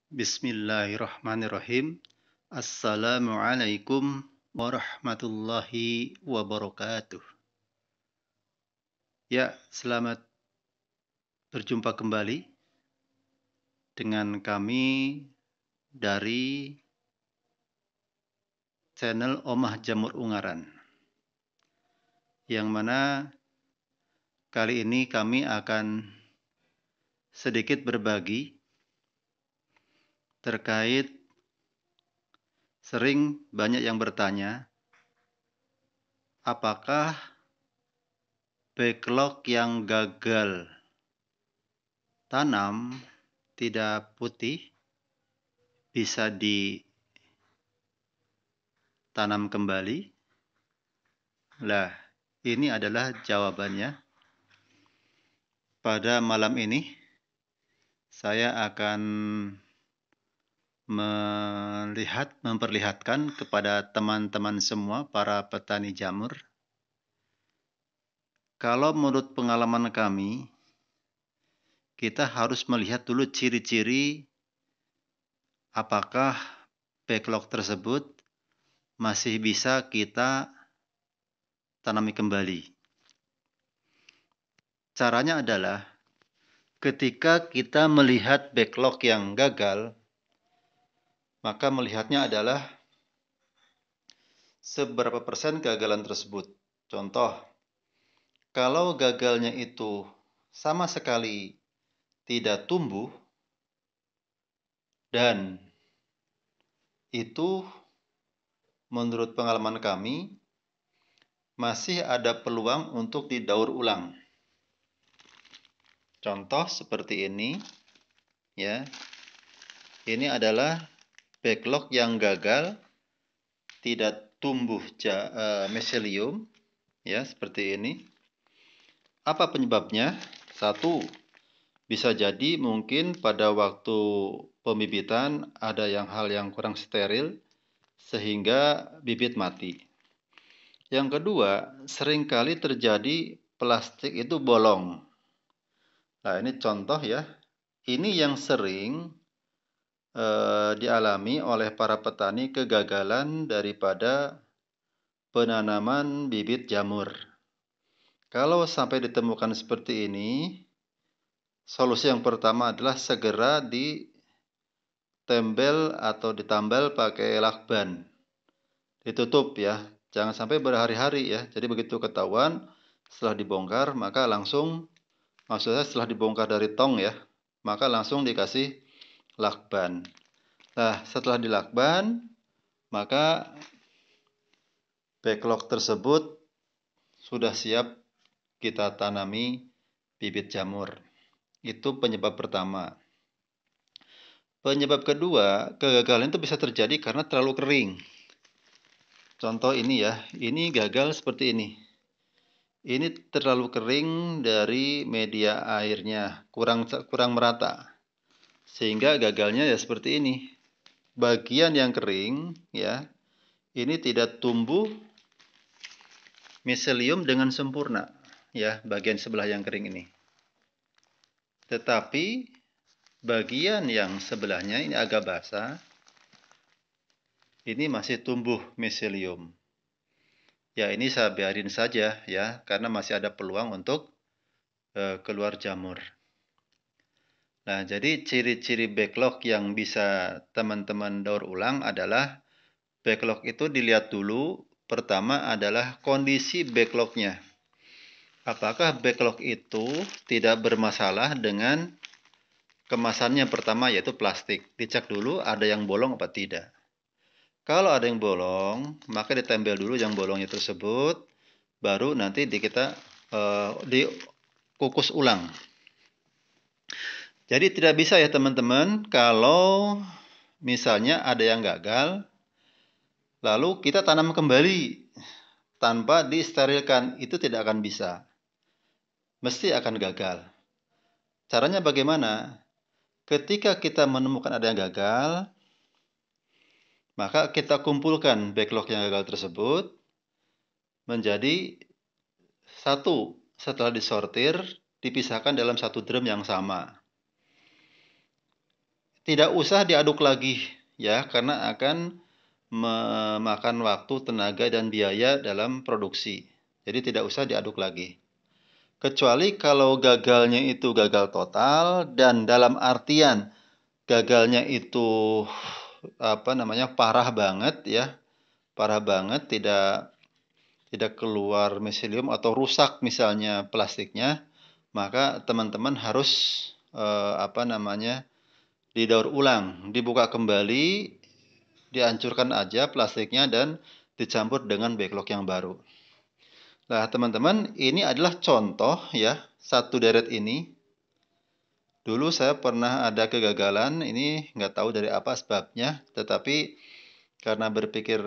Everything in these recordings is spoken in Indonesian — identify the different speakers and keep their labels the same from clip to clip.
Speaker 1: Bismillahirrahmanirrahim. Assalamualaikum warahmatullahi wabarakatuh. Ya, selamat berjumpa kembali dengan kami dari channel Omah Jamur Ungaran. Yang mana kali ini kami akan sedikit berbagi terkait sering banyak yang bertanya, apakah backlog yang gagal tanam tidak putih bisa ditanam kembali? Lah, ini adalah jawabannya. Pada malam ini, saya akan memperlihatkan kepada teman-teman semua, para petani jamur. Kalau menurut pengalaman kami, kita harus melihat dulu ciri-ciri apakah backlog tersebut masih bisa kita tanami kembali. Caranya adalah ketika kita melihat backlog yang gagal, maka melihatnya adalah seberapa persen kegagalan tersebut. Contoh, kalau gagalnya itu sama sekali tidak tumbuh dan itu menurut pengalaman kami masih ada peluang untuk didaur ulang. Contoh seperti ini, ya. Ini adalah backlog yang gagal, tidak tumbuh miselium, ya seperti ini. Apa penyebabnya? Satu, bisa jadi mungkin pada waktu pembibitan ada hal yang kurang steril sehingga bibit mati. Yang kedua, seringkali terjadi plastik itu bolong. Nah, ini contoh ya. Ini yang sering dialami oleh para petani kegagalan daripada penanaman bibit jamur. Kalau sampai ditemukan seperti ini, solusi yang pertama adalah segera ditempel atau ditambal pakai lakban. Ditutup ya, jangan sampai berhari-hari ya. Jadi begitu ketahuan, setelah dibongkar, maka langsung, maksudnya setelah dibongkar dari tong ya, maka langsung dikasih lakban. Nah, setelah dilakban, maka backlog tersebut sudah siap kita tanami bibit jamur. Itu penyebab pertama. Penyebab kedua, kegagalan itu bisa terjadi karena terlalu kering. Contoh ini ya, ini gagal seperti ini. Ini terlalu kering dari media airnya, kurang merata. Sehingga gagalnya ya seperti ini. Bagian yang kering ya, ini tidak tumbuh miselium dengan sempurna ya, bagian sebelah yang kering ini. Tetapi bagian yang sebelahnya ini agak basah, ini masih tumbuh miselium. Ya, ini saya biarin saja ya, karena masih ada peluang untuk keluar jamur. Nah, jadi ciri-ciri backlog yang bisa teman-teman daur ulang adalah backlog itu dilihat dulu. Pertama adalah kondisi backlognya. Apakah backlog itu tidak bermasalah dengan kemasannya pertama, yaitu plastik. Dicek dulu ada yang bolong apa tidak. Kalau ada yang bolong, maka ditempel dulu yang bolongnya tersebut, baru nanti kita dikukus ulang. Jadi tidak bisa ya teman-teman, kalau misalnya ada yang gagal, lalu kita tanam kembali tanpa disterilkan, itu tidak akan bisa. Mesti akan gagal. Caranya bagaimana? Ketika kita menemukan ada yang gagal, maka kita kumpulkan backlog yang gagal tersebut menjadi satu. Setelah disortir, dipisahkan dalam satu drum yang sama. tidak usah diaduk lagi ya, karena akan memakan waktu, tenaga, dan biaya dalam produksi. Jadi tidak usah diaduk lagi. Kecuali kalau gagalnya itu gagal total dan dalam artian gagalnya itu parah banget ya, parah banget, tidak keluar miselium atau rusak misalnya plastiknya, maka teman-teman harus didaur ulang, dibuka kembali, dihancurkan aja plastiknya dan dicampur dengan backlog yang baru. Nah, teman-teman, ini adalah contoh ya, satu deret ini. Dulu saya pernah ada kegagalan, ini nggak tahu dari apa sebabnya, tetapi karena berpikir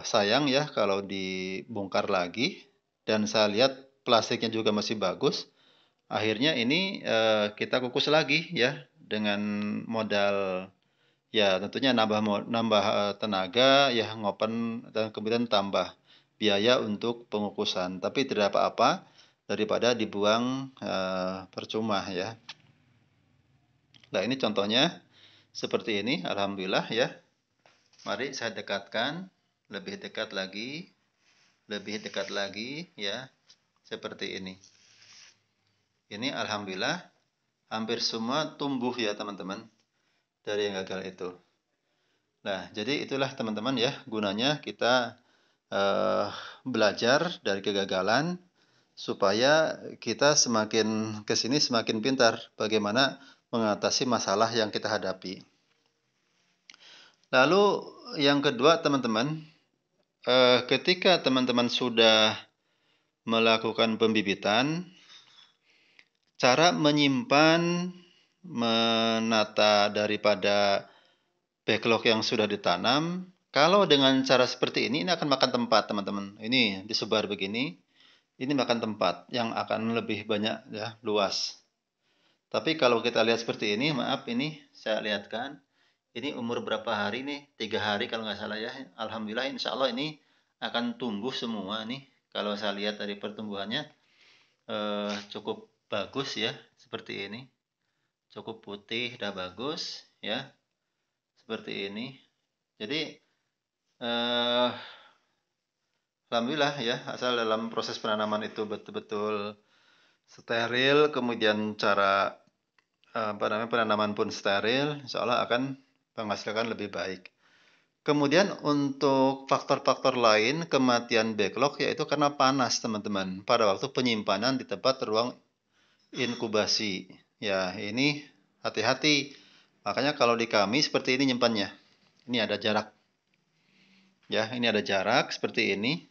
Speaker 1: sayang ya kalau dibongkar lagi, dan saya lihat plastiknya juga masih bagus, akhirnya ini kita kukus lagi ya dengan modal ya tentunya nambah tenaga ya, ngopen, dan kemudian tambah biaya untuk pengukusan. Tapi tidak apa-apa daripada dibuang percuma ya. Nah, ini contohnya seperti ini, alhamdulillah ya. Mari saya dekatkan lebih dekat lagi ya, seperti ini. Ini alhamdulillah hampir semua tumbuh ya teman-teman dari yang gagal itu. Nah, jadi itulah teman-teman ya, gunanya kita belajar dari kegagalan supaya kita semakin kesini semakin pintar bagaimana mengatasi masalah yang kita hadapi. Lalu yang kedua teman-teman, ketika teman-teman sudah melakukan pembibitan, cara menyimpan, menata daripada backlog yang sudah ditanam, kalau dengan cara seperti ini akan makan tempat teman-teman. Ini disebar begini, ini makan tempat yang akan lebih banyak ya, luas. Tapi kalau kita lihat seperti ini, maaf ini saya lihatkan, ini umur berapa hari nih? 3 hari kalau nggak salah ya. Alhamdulillah insya Allah ini akan tumbuh semua nih. Kalau saya lihat dari pertumbuhannya cukup bagus ya, seperti ini. Cukup putih, udah bagus ya, seperti ini. Jadi alhamdulillah ya, asal dalam proses penanaman itu betul-betul steril, kemudian cara penanaman pun steril, insya Allah akan menghasilkan lebih baik. Kemudian untuk faktor-faktor lain kematian backlog yaitu karena panas teman-teman pada waktu penyimpanan di tempat ruang inkubasi. Ya, ini hati-hati. Makanya kalau di kami seperti ini nyimpannya. Ini ada jarak. Ya, ini ada jarak seperti ini.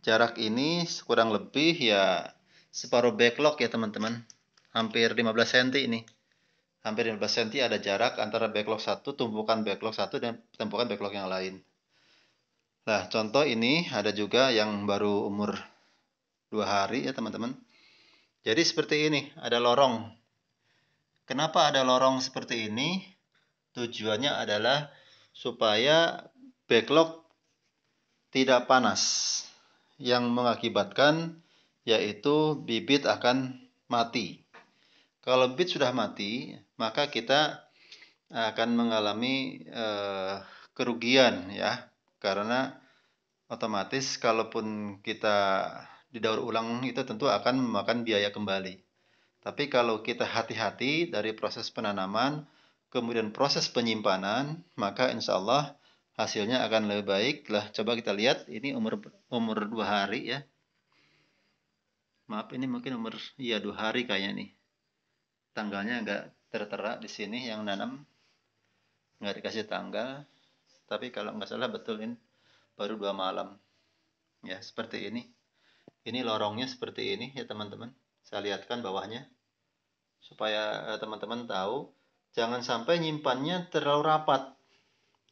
Speaker 1: Jarak ini kurang lebih ya separuh backlog ya teman-teman. Hampir 15 cm ini. Hampir 15 cm ada jarak antara backlog satu, tumpukan backlog satu dan tumpukan backlog yang lain. Nah, contoh ini ada juga yang baru umur 2 hari ya teman-teman. Jadi seperti ini, ada lorong. Kenapa ada lorong seperti ini? Tujuannya adalah supaya backlog tidak panas, yang mengakibatkan yaitu bibit akan mati. Kalau bibit sudah mati, maka kita akan mengalami kerugian ya, karena otomatis kalaupun kita didaur ulang itu tentu akan memakan biaya kembali. Tapi kalau kita hati-hati dari proses penanaman, kemudian proses penyimpanan, maka insya Allah hasilnya akan lebih baik. Lah, coba kita lihat, ini umur 2 hari ya. Maaf, ini mungkin umur 2 hari kayaknya nih. Tanggalnya nggak tertera di sini yang nanam, nggak dikasih tanggal. Tapi kalau nggak salah betul ini baru 2 malam. Ya, seperti ini. Ini lorongnya seperti ini ya teman-teman. Saya lihatkan bawahnya supaya teman-teman tahu. Jangan sampai nyimpannya terlalu rapat.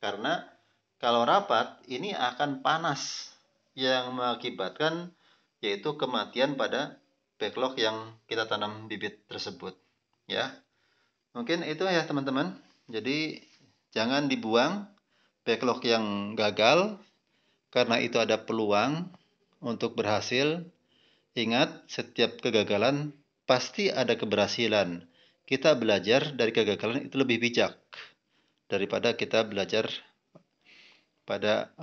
Speaker 1: Karena kalau rapat ini akan panas yang mengakibatkan yaitu kematian pada backlog yang kita tanam bibit tersebut. Ya, mungkin itu ya teman-teman. Jadi jangan dibuang backlog yang gagal karena itu ada peluang untuk berhasil. Ingat, setiap kegagalan pasti ada keberhasilan. kita belajar dari kegagalan itu lebih bijak daripada kita belajar pada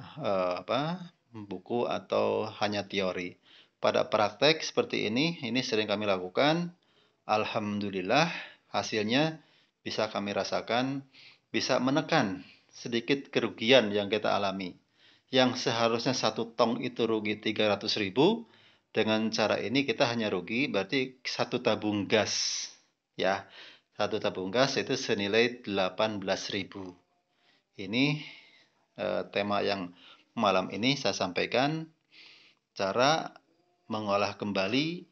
Speaker 1: buku atau hanya teori. Pada praktek seperti ini sering kami lakukan. Alhamdulillah hasilnya bisa kami rasakan, bisa menekan sedikit kerugian yang kita alami. Yang seharusnya 1 tong itu rugi 300.000, dengan cara ini kita hanya rugi berarti 1 tabung gas. Ya, 1 tabung gas itu senilai 18.000. Ini tema yang malam ini saya sampaikan, cara mengolah kembali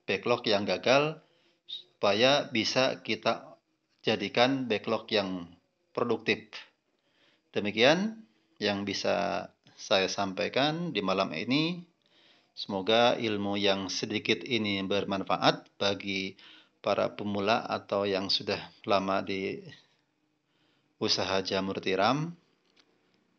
Speaker 1: backlog yang gagal supaya bisa kita jadikan backlog yang produktif. Demikian yang bisa saya sampaikan di malam ini. Semoga ilmu yang sedikit ini bermanfaat bagi para pemula atau yang sudah lama di usaha jamur tiram.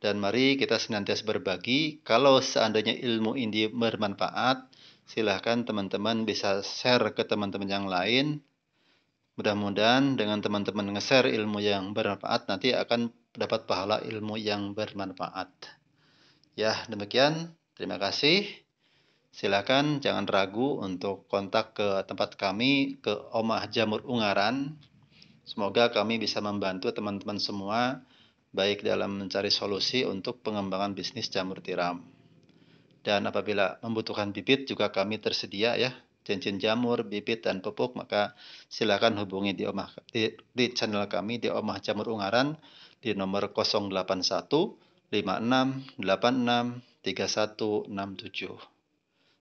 Speaker 1: Dan mari kita senantiasa berbagi. Kalau seandainya ilmu ini bermanfaat, silahkan teman-teman bisa share ke teman-teman yang lain. Mudah-mudahan dengan teman-teman nge-share ilmu yang bermanfaat, nanti akan dapat pahala ilmu yang bermanfaat. Ya, demikian. Terima kasih. Silakan jangan ragu untuk kontak ke tempat kami, ke Omah Jamur Ungaran. Semoga kami bisa membantu teman-teman semua baik dalam mencari solusi untuk pengembangan bisnis jamur tiram. Dan apabila membutuhkan bibit juga kami tersedia ya, cincin jamur, bibit, dan pupuk, maka silakan hubungi di channel kami di Omah Jamur Ungaran di nomor 081 56 86 3167.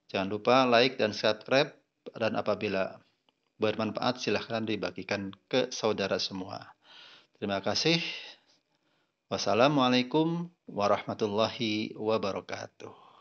Speaker 1: Jangan lupa like dan subscribe, dan apabila bermanfaat silahkan dibagikan ke saudara semua. Terima kasih. Wassalamualaikum warahmatullahi wabarakatuh.